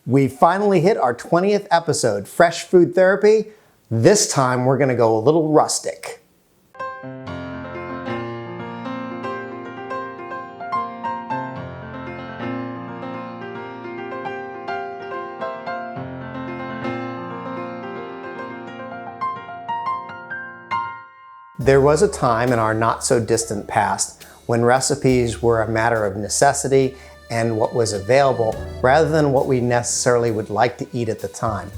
We finally hit our 20th episode, Fresh Food Therapy. This time we're gonna go a little rustic. There was a time in our not so distant past when recipes were a matter of necessity and what was available rather than what we necessarily would like to eat at the time.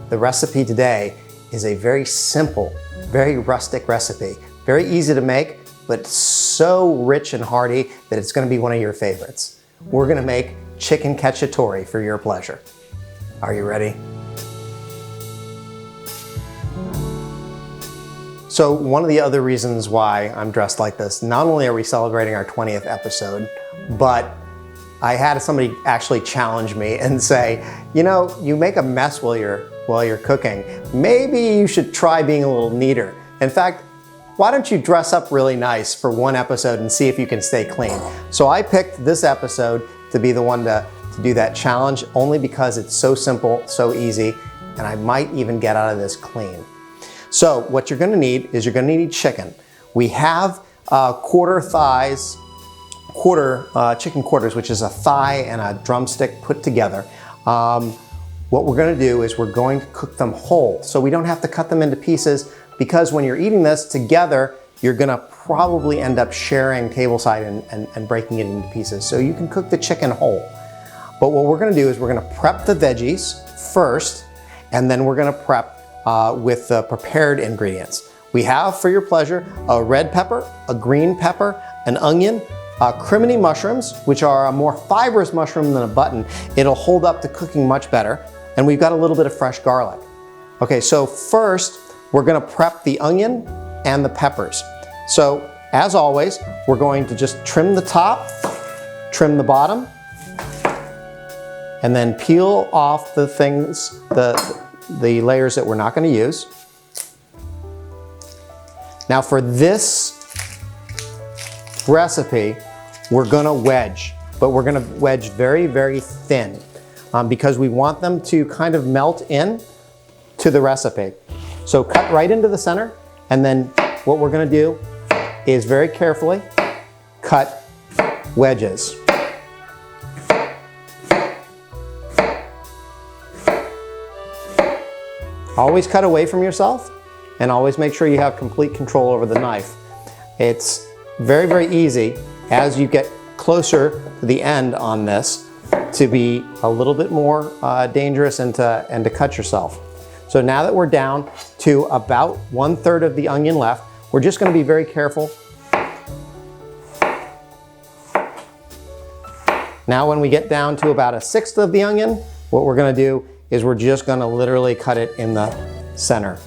The recipe today is a very simple, very rustic recipe. Very easy to make, but so rich and hearty that it's gonna be one of your favorites. We're gonna make chicken cacciatore for your pleasure. Are you ready? So one of the other reasons why I'm dressed like this, not only are we celebrating our 20th episode, but I had somebody actually challenge me and say, you know, you make a mess while you're cooking. Maybe you should try being a little neater. In fact, why don't you dress up really nice for one episode and see if you can stay clean? So I picked this episode to be the one to do that challenge, only because it's so simple, so easy, and I might even get out of this clean. So what you're gonna need is you're gonna need chicken. We have chicken quarters, which is a thigh and a drumstick put together. What we're gonna do is we're going to cook them whole, so we don't have to cut them into pieces, because when you're eating this together, you're gonna probably end up sharing tableside and breaking it into pieces. So you can cook the chicken whole. But what we're gonna do is we're gonna prep the veggies first, and then we're gonna prep with the prepared ingredients. We have, for your pleasure, a red pepper, a green pepper, an onion, crimini mushrooms, which are a more fibrous mushroom than a button. It'll hold up to cooking much better. And we've got a little bit of fresh garlic. Okay, so first, we're gonna prep the onion and the peppers. So, as always, we're going to just trim the top, trim the bottom, and then peel off the things, the layers that we're not going to use. Now for this recipe, we're going to wedge, but we're going to wedge very, very thin because we want them to kind of melt in to the recipe. So cut right into the center, and then what we're going to do is very carefully cut wedges. Always cut away from yourself, and always make sure you have complete control over the knife. It's very, very easy as you get closer to the end on this to be a little bit more dangerous and to cut yourself. So now that we're down to about 1/3 of the onion left, we're just going to be very careful. Now when we get down to about 1/6 of the onion, what we're going to do is we're just gonna literally cut it in the center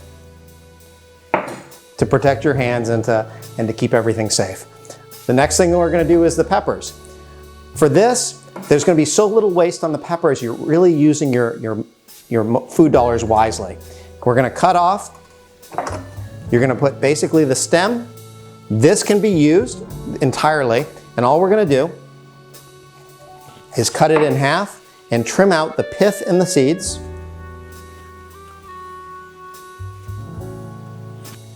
to protect your hands and to keep everything safe. The next thing that we're gonna do is the peppers. For this, there's gonna be so little waste on the peppers, you're really using your food dollars wisely. We're gonna cut off, you're gonna put basically the stem. This can be used entirely, and all we're gonna do is cut it in half and trim out the pith and the seeds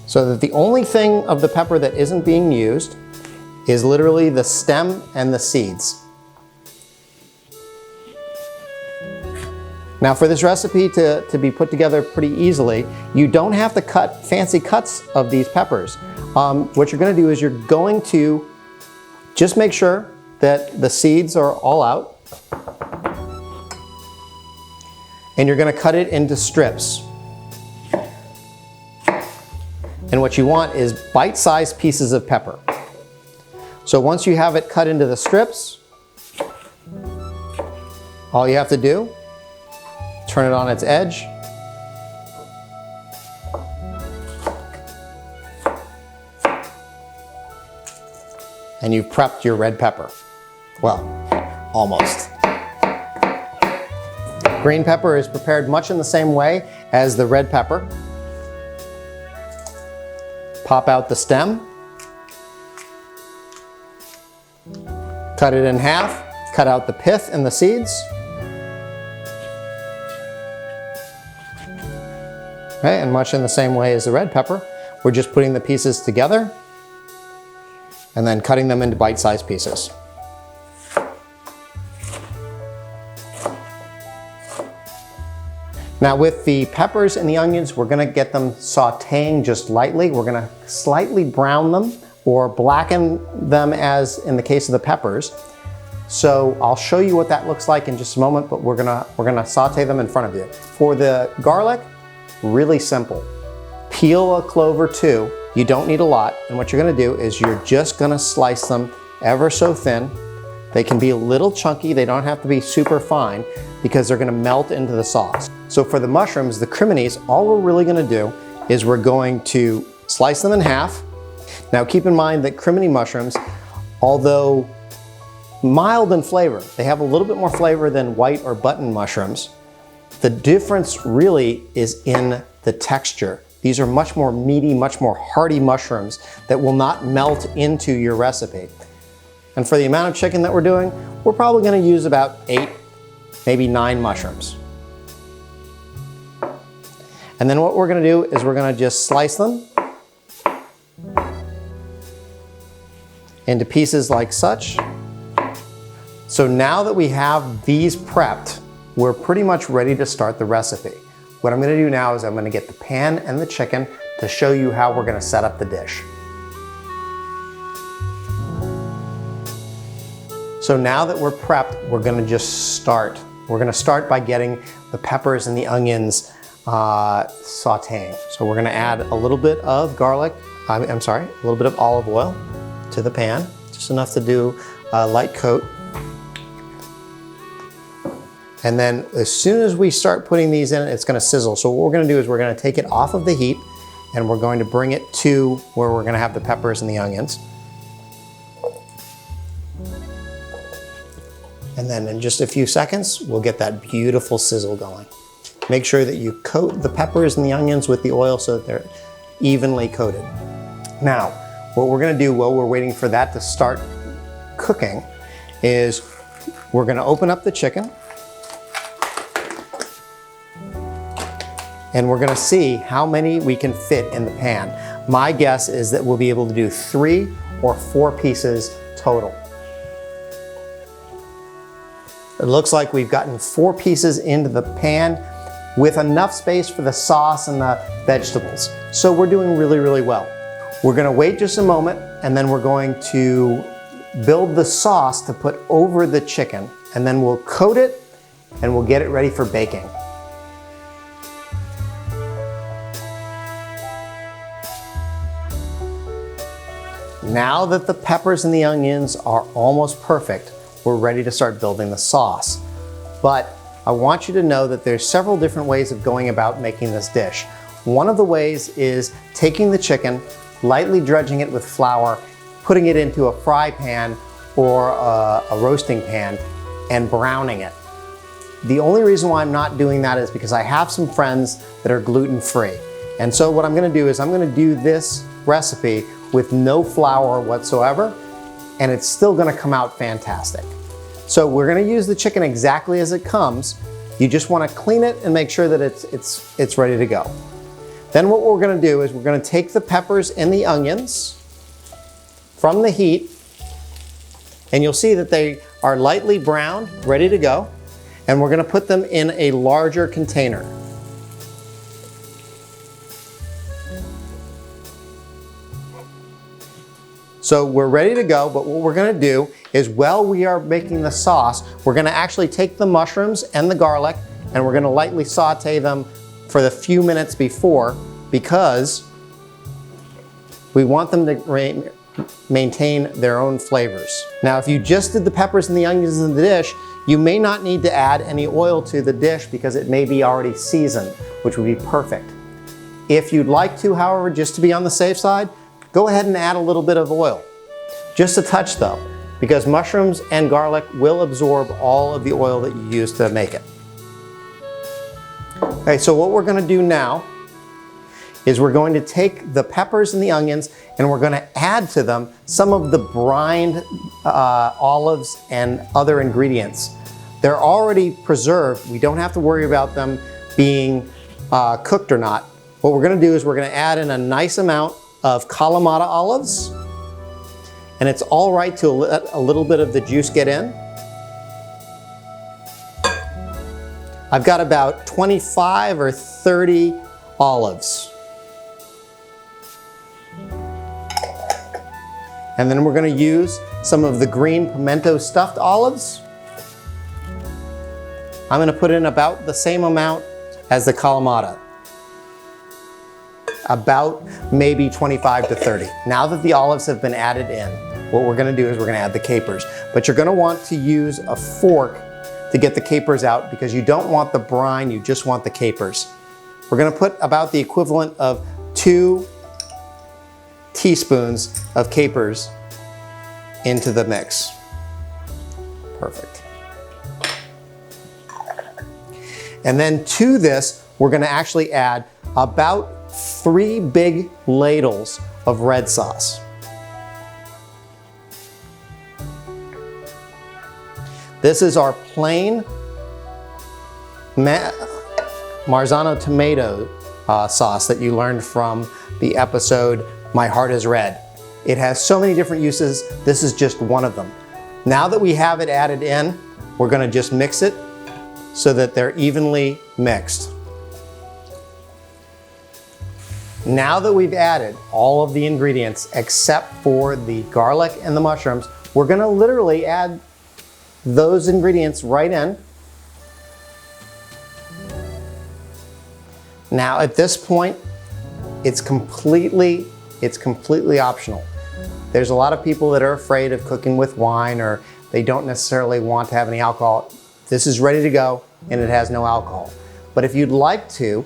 so that the only thing of the pepper that isn't being used is literally the stem and the seeds. Now for this recipe to be put together pretty easily, you don't have to cut fancy cuts of these peppers. What you're gonna do is you're going to just make sure that the seeds are all out, and you're gonna cut it into strips. And what you want is bite-sized pieces of pepper. So once you have it cut into the strips, all you have to do, turn it on its edge, and you've prepped your red pepper. Well, almost. Green pepper is prepared much in the same way as the red pepper. Pop out the stem, cut it in half, cut out the pith and the seeds, Okay, and much in the same way as the red pepper, we're just putting the pieces together and then cutting them into bite-sized pieces. Now with the peppers and the onions, we're gonna get them sauteing just lightly. We're gonna slightly brown them or blacken them as in the case of the peppers. So I'll show you what that looks like in just a moment, but we're gonna saute them in front of you. For the garlic, really simple. Peel a clove or two. You don't need a lot. And what you're gonna do is you're just gonna slice them ever so thin. They can be a little chunky. They don't have to be super fine because they're gonna melt into the sauce. So for the mushrooms, the criminies, all we're really gonna do is we're going to slice them in half. Now keep in mind that crimini mushrooms, although mild in flavor, they have a little bit more flavor than white or button mushrooms. The difference really is in the texture. These are much more meaty, much more hearty mushrooms that will not melt into your recipe. And for the amount of chicken that we're doing, we're probably gonna use about 8, maybe 9 mushrooms. And then what we're gonna do is we're gonna just slice them into pieces like such. So now that we have these prepped, we're pretty much ready to start the recipe. What I'm gonna do now is I'm gonna get the pan and the chicken to show you how we're gonna set up the dish. So now that we're prepped, we're gonna just start. We're gonna start by getting the peppers and the onions sauteing. So we're gonna add a little bit of garlic, a little bit of olive oil to the pan, just enough to do a light coat. And then as soon as we start putting these in, it's gonna sizzle. So what we're gonna do is we're gonna take it off of the heat and we're going to bring it to where we're gonna have the peppers and the onions. And then in just a few seconds, we'll get that beautiful sizzle going. Make sure that you coat the peppers and the onions with the oil so that they're evenly coated. Now, what we're gonna do while we're waiting for that to start cooking is we're gonna open up the chicken and we're gonna see how many we can fit in the pan. My guess is that we'll be able to do 3 or 4 pieces total. It looks like we've gotten 4 pieces into the pan with enough space for the sauce and the vegetables. So we're doing really, really well. We're gonna wait just a moment and then we're going to build the sauce to put over the chicken and then we'll coat it and we'll get it ready for baking. Now that the peppers and the onions are almost perfect, we're ready to start building the sauce. But I want you to know that there's several different ways of going about making this dish. One of the ways is taking the chicken, lightly dredging it with flour, putting it into a fry pan or a roasting pan and browning it. The only reason why I'm not doing that is because I have some friends that are gluten-free. And so what I'm gonna do is I'm gonna do this recipe with no flour whatsoever, and it's still gonna come out fantastic. So we're gonna use the chicken exactly as it comes. You just wanna clean it and make sure that it's ready to go. Then what we're gonna do is we're gonna take the peppers and the onions from the heat, and you'll see that they are lightly browned, ready to go, and we're gonna put them in a larger container. So we're ready to go, but what we're gonna do is while we are making the sauce, we're gonna actually take the mushrooms and the garlic and we're gonna lightly saute them for the few minutes before because we want them to maintain their own flavors. Now, if you just did the peppers and the onions in the dish, you may not need to add any oil to the dish because it may be already seasoned, which would be perfect. If you'd like to, however, just to be on the safe side, go ahead and add a little bit of oil. Just a touch though, because mushrooms and garlic will absorb all of the oil that you use to make it. Okay, so what we're gonna do now is we're going to take the peppers and the onions and we're gonna add to them some of the brined olives and other ingredients. They're already preserved. We don't have to worry about them being cooked or not. What we're gonna do is we're gonna add in a nice amount of Kalamata olives, and it's all right to let a little bit of the juice get in. I've got about 25 or 30 olives. And then we're gonna use some of the green pimento stuffed olives. I'm gonna put in about the same amount as the Kalamata. About maybe 25 to 30. Now that the olives have been added in, what we're gonna do is we're gonna add the capers. But you're gonna want to use a fork to get the capers out because you don't want the brine, you just want the capers. We're gonna put about the equivalent of 2 teaspoons of capers into the mix. Perfect. And then to this, we're gonna actually add about 3 big ladles of red sauce. This is our plain Marzano tomato sauce that you learned from the episode My Heart is Red. It has so many different uses. This is just one of them. Now that we have it added in, we're gonna just mix it so that they're evenly mixed. Now that we've added all of the ingredients except for the garlic and the mushrooms, we're gonna literally add those ingredients right in. Now at this point, it's completely optional. There's a lot of people that are afraid of cooking with wine or they don't necessarily want to have any alcohol. This is ready to go and it has no alcohol. But if you'd like to,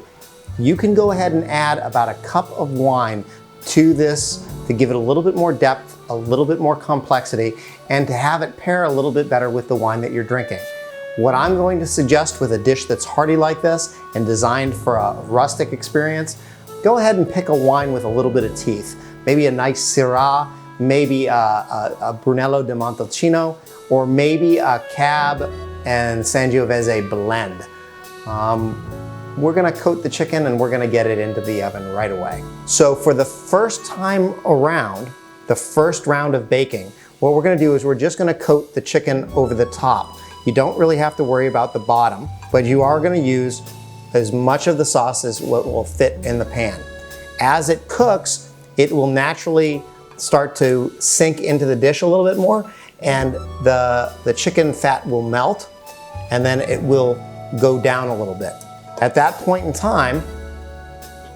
you can go ahead and add about a cup of wine to this to give it a little bit more depth, a little bit more complexity, and to have it pair a little bit better with the wine that you're drinking. What I'm going to suggest with a dish that's hearty like this and designed for a rustic experience, go ahead and pick a wine with a little bit of teeth. Maybe a nice Syrah, maybe a Brunello di Montalcino, or maybe a Cab and Sangiovese blend. We're gonna coat the chicken and we're gonna get it into the oven right away. So for the first time around, the first round of baking, what we're gonna do is we're just gonna coat the chicken over the top. You don't really have to worry about the bottom, but you are gonna use as much of the sauce as what will fit in the pan. As it cooks, it will naturally start to sink into the dish a little bit more, and the chicken fat will melt, and then it will go down a little bit. At that point in time,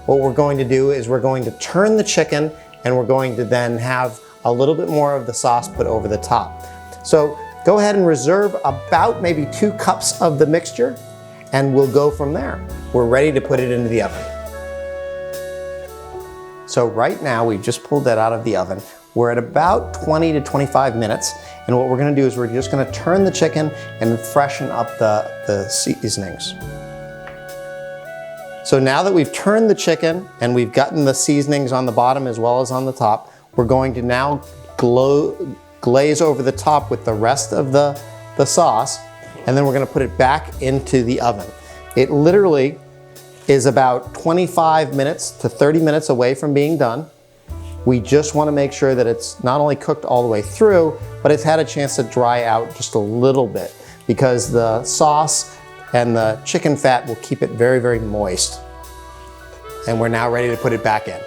what we're going to do is we're going to turn the chicken and we're going to then have a little bit more of the sauce put over the top. So go ahead and reserve about maybe 2 cups of the mixture and we'll go from there. We're ready to put it into the oven. So right now we've just pulled that out of the oven. We're at about 20 to 25 minutes. And what we're gonna do is we're just gonna turn the chicken and freshen up the seasonings. So now that we've turned the chicken and we've gotten the seasonings on the bottom as well as on the top, we're going to now glaze over the top with the rest of the sauce, and then we're gonna put it back into the oven. It literally is about 25 minutes to 30 minutes away from being done. We just wanna make sure that it's not only cooked all the way through, but it's had a chance to dry out just a little bit because the sauce and the chicken fat will keep it very, very moist. And we're now ready to put it back in.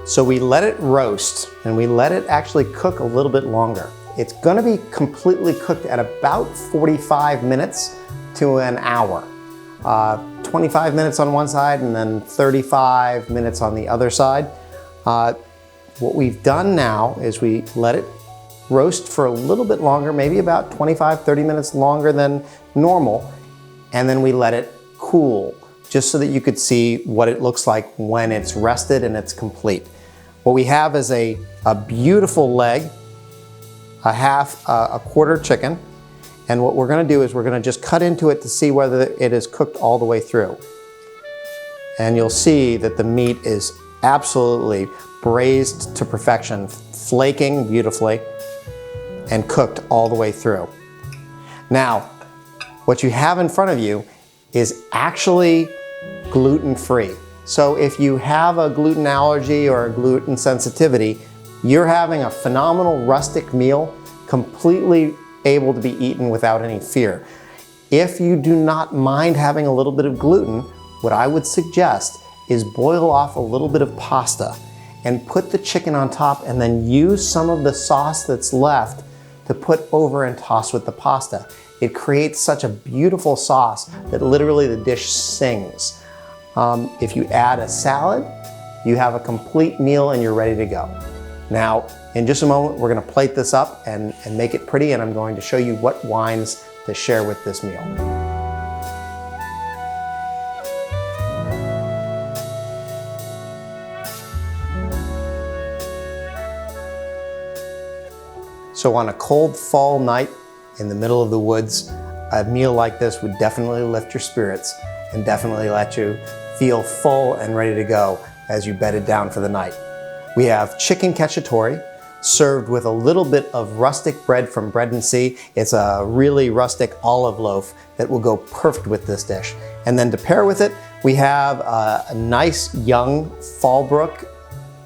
So we let it roast and we let it actually cook a little bit longer. It's gonna be completely cooked at about 45 minutes to an hour. 25 minutes on one side and then 35 minutes on the other side. What we've done now is we let it roast for a little bit longer, maybe about 25, 30 minutes longer than normal. And then we let it cool, just so that you could see what it looks like when it's rested and it's complete. What we have is a beautiful leg, a quarter chicken, and what we're gonna do is we're gonna just cut into it to see whether it is cooked all the way through. And you'll see that the meat is absolutely braised to perfection, flaking beautifully, and cooked all the way through. Now, what you have in front of you is actually gluten-free. So if you have a gluten allergy or a gluten sensitivity, you're having a phenomenal rustic meal, completely able to be eaten without any fear. If you do not mind having a little bit of gluten, what I would suggest is boil off a little bit of pasta and put the chicken on top, and then use some of the sauce that's left to put over and toss with the pasta. It creates such a beautiful sauce that literally the dish sings. If you add a salad, you have a complete meal and you're ready to go. Now, in just a moment, we're gonna plate this up and make it pretty, and I'm going to show you what wines to share with this meal. So on a cold fall night in the middle of the woods, a meal like this would definitely lift your spirits and definitely let you feel full and ready to go as you bedded down for the night. We have chicken cacciatore served with a little bit of rustic bread from Bread and Sea. It's a really rustic olive loaf that will go perfect with this dish. And then to pair with it, we have a nice young Fallbrook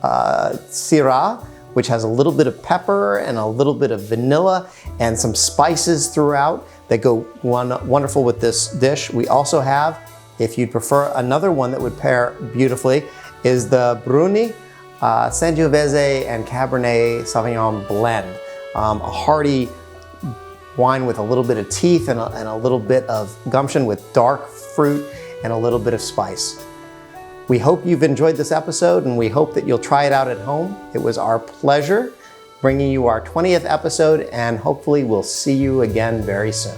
Syrah, which has a little bit of pepper and a little bit of vanilla and some spices throughout that go wonderful with this dish. We also have, if you'd prefer, another one that would pair beautifully is the Bruni Sangiovese and Cabernet Sauvignon blend. A hearty wine with a little bit of teeth and a little bit of gumption with dark fruit and a little bit of spice. We hope you've enjoyed this episode, and we hope that you'll try it out at home. It was our pleasure bringing you our 20th episode, and hopefully we'll see you again very soon.